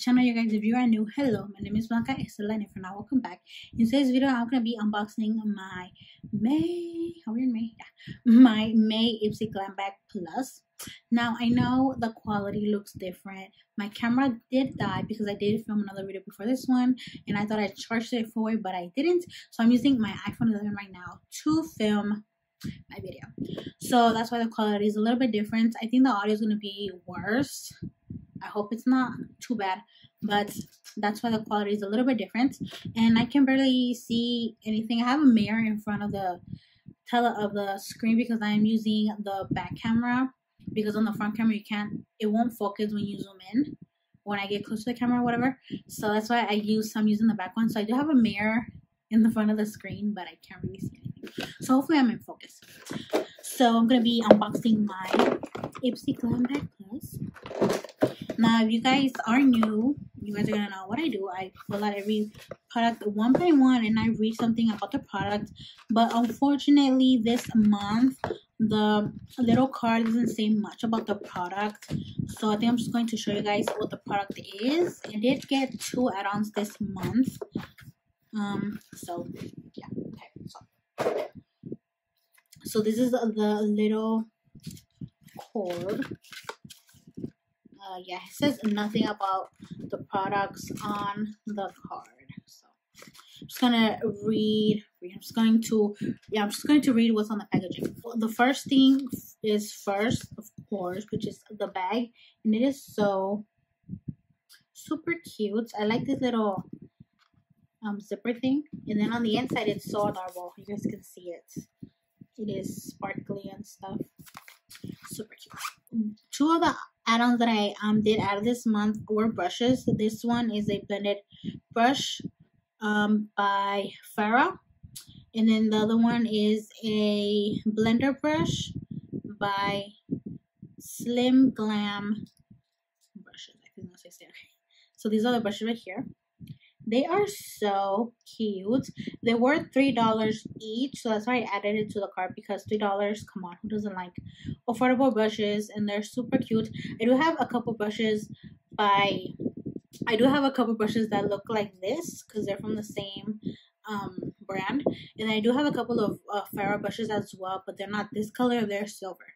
channel, you guys. If you are new, hello, my name is Blanca Estela, and if you're not, welcome back. In today's video, I'm gonna be unboxing my my Ipsy Glam bag plus. Now I know the quality looks different. My camera did die because I did film another video before this one, and I thought I charged it forward, but I didn't. So I'm using my iPhone 11 right now to film my video. So that's why the quality is a little bit different. I think the audio is gonna be worse. I hope it's not too bad, but that's why the quality is a little bit different, and I can barely see anything. I have a mirror in front of the screen because I am using the back camera, because on the front camera it won't focus when you zoom in when I get close to the camera or whatever. So that's why I'm using the back one. So I do have a mirror in the front of the screen, but I can't really see anything. So hopefully I'm in focus. So I'm gonna be unboxing my Ipsy Glam bag plus. Now, if you guys are new, you guys are gonna know what I do. I pull out every product one by one and I read something about the product. But unfortunately, this month, the little card doesn't say much about the product. So I think I'm just going to show you guys what the product is. I did get 2 add-ons this month. So, yeah. Okay, so this is the little cord. Yeah, it says nothing about the products on the card. So I'm just gonna read. I'm just going to read what's on the packaging. The first thing is of course, which is the bag, and it is so super cute. I like this little zipper thing, and then on the inside it's so adorable. You guys can see it. It is sparkly and stuff. Super cute. 2 of the add-ons that I did add this month were brushes. This one is a blended brush by Farah, and then the other one is a blender brush by Slim Glam brushes. I think that's what I say. Okay. So these are the brushes right here. They are so cute. They were $3 each, so that's why I added it to the cart, because $3, come on, who doesn't like affordable brushes? And they're super cute. I do have a couple brushes that look like this because they're from the same brand, and I do have a couple of Farah brushes as well, but they're not this color, they're silver.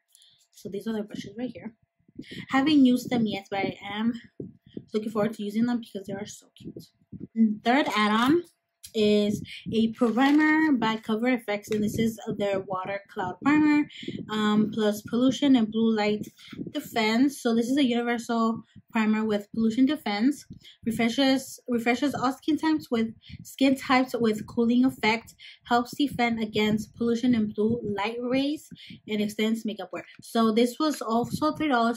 So these are the brushes right here. Haven't used them yet, but I am looking forward to using them because they are so cute. Third add-on is a primer by Cover FX, and this is their water cloud primer plus pollution and blue light defense. So this is a universal primer with pollution defense, refreshes all skin types with cooling effect, helps defend against pollution and blue light rays, and extends makeup wear. So this was also $3,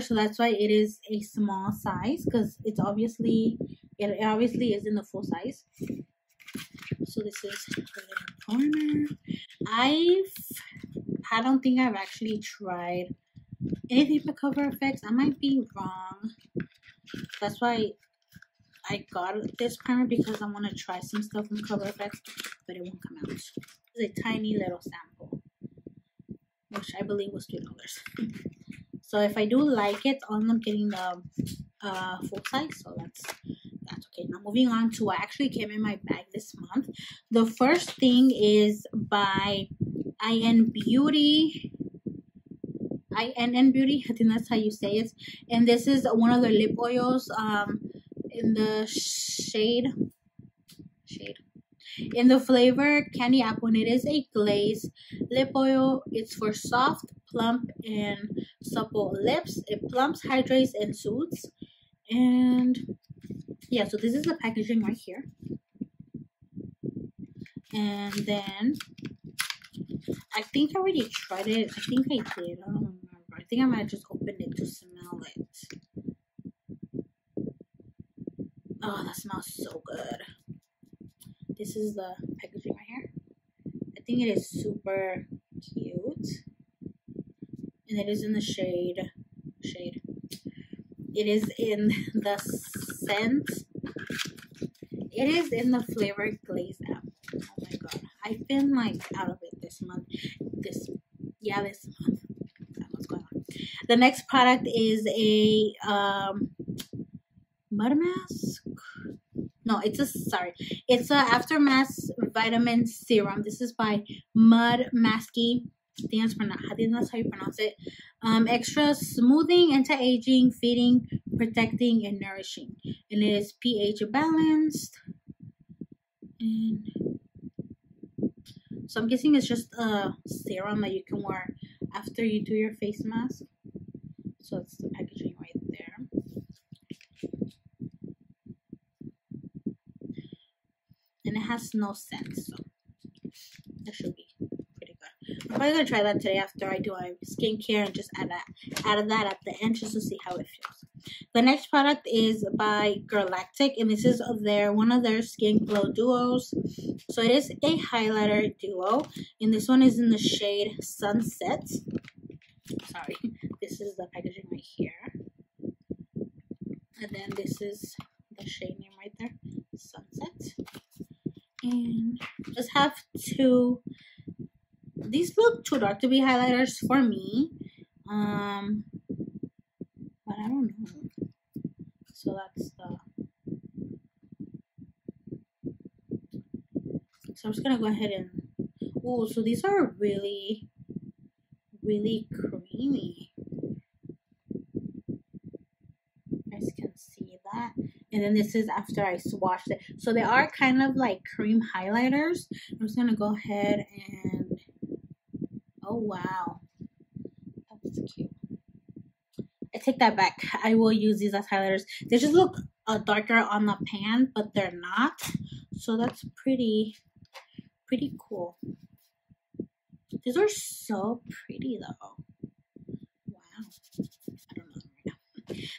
so that's why it is a small size, because it obviously is in the full size. So this is the primer. I don't think I've actually tried anything for Cover Effects. I might be wrong. That's why I got this primer, because I want to try some stuff from Cover Effects, but it won't come out. It's a tiny little sample, which I believe was $2. So if I do like it, I'll end up getting the full size. So that's okay. Now moving on to what actually came in my bag this month. The first thing is by INN Beauty. I think that's how you say it. And this is one of the lip oils in the shade in the flavor Candy Apple, and it is a glaze lip oil. It's for soft, plump, and supple lips. It plumps, hydrates, and soothes. And yeah, so this is the packaging right here. And then I think I already tried it. I think I did. I don't remember. I think I might just open it to smell it. Oh, that smells so good. This is the packaging right here. I think it is super cute. And it is in the shade. It is in the scent. It is in the flavor Glaze Apple. Oh my god. I've been like out of it this month. This month. What's going on? The next product is a mud mask. No, it's a aftermath vitamin serum. This is by MUDMASKY. I think that's how you pronounce it. Extra smoothing, anti-aging, feeding, protecting, and nourishing. And it is pH balanced. And so I'm guessing it's just a serum that you can wear after you do your face mask. So it's the packaging right there. And it has no scent, so that should be pretty good. I'm probably gonna try that today after I do my skincare and just add that at the end just to see how it feels. The next product is by Galactic, and this is one of their Skin Glow Duos. So it is a highlighter duo, and this one is in the shade Sunset. Sorry, this is the packaging right here, and then this is the shade name right there, Sunset. And just have two. These look too dark to be highlighters for me, but I don't know. So that's the. So I'm just gonna go ahead and. Oh, so these are really, really creamy. You guys can see that. And then this is after I swatched it. So they are kind of like cream highlighters. I'm just gonna go ahead and. Oh wow, that's cute. I take that back. I will use these as highlighters. They just look darker on the pan, but they're not. So that's pretty cool. These are so pretty though. Wow. I don't know right now.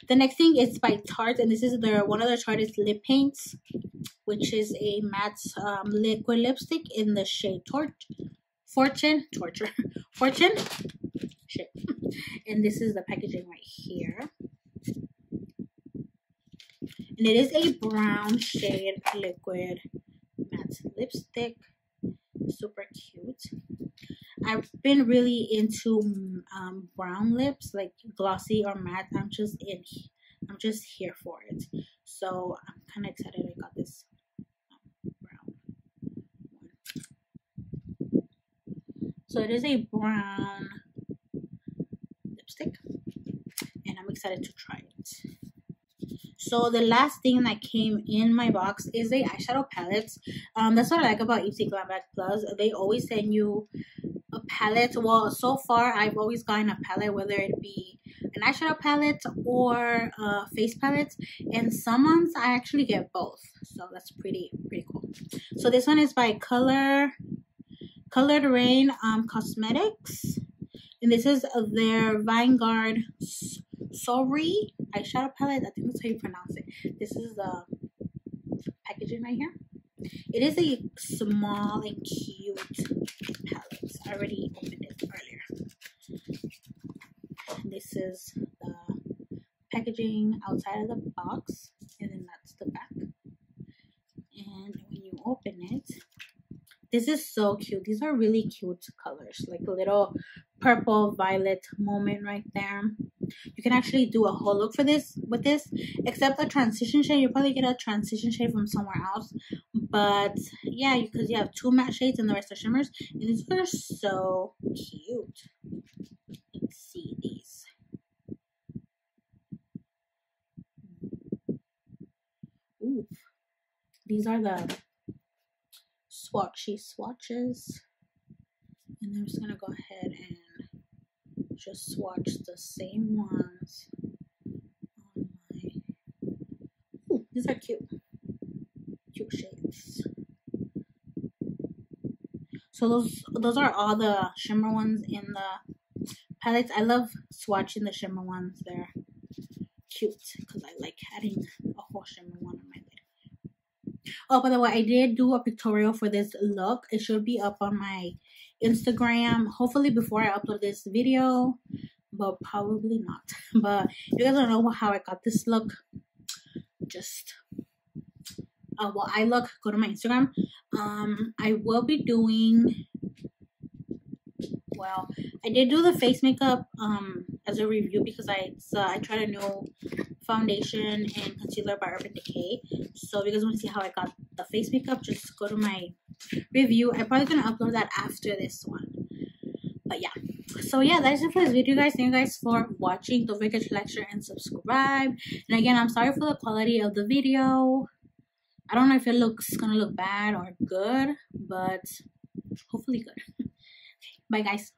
The next thing is by Tarte, and this is one of their Tarte's lip paints, which is a matte liquid lipstick in the shade Fortune. Shit. And this is the packaging right here. And it is a brown shade liquid matte lipstick. Super cute. I've been really into brown lips, like glossy or matte. I'm just here for it. So I'm kind of excited I got this brown one. So it is a brown lipstick, and I'm excited to try it. So the last thing that came in my box is the eyeshadow palettes. That's what I like about Ipsy Glam Plus. They always send you a palette. Well, so far I've always gotten a palette, whether it be an eyeshadow palette or a face palette, and some months I actually get both. So that's pretty cool. So this one is by Colored Rain Cosmetics, and this is their Vanguard Sorry eyeshadow palette. I think that's how you pronounce it. This is the packaging right here. It is a small and cute palette. I already opened it earlier. This is the packaging outside of the box, and then that's the back. And when you open it, this is so cute. These are really cute colors, like a little purple violet moment right there. You can actually do a whole look for this with this, except a transition shade. You'll probably get a transition shade from somewhere else, but yeah, because you have two matte shades and the rest are shimmers, and these are so cute. Let's see these. Ooh, these are the swatches, and I'm just gonna go ahead and just swatch the same ones on my. Ooh, these are cute shades. So those are all the shimmer ones in the palettes. I love swatching the shimmer ones. They're cute because I like adding a whole shimmer one on my lid. Oh, by the way, I did do a pictorial for this look. It should be up on my Instagram, hopefully before I upload this video, but probably not. But if you guys don't know how I got this look, just well, I look, go to my Instagram. I will be doing, well, I did do the face makeup as a review because I tried a new foundation and concealer by Urban Decay. So if you guys want to see how I got the face makeup, just go to my review. I'm probably gonna upload that after this one. But yeah, so yeah, that's it for this video, guys. Thank you guys for watching. Don't forget to like, share, and subscribe. And again, I'm sorry for the quality of the video. I don't know if it's gonna look bad or good, but hopefully good. Okay, bye guys.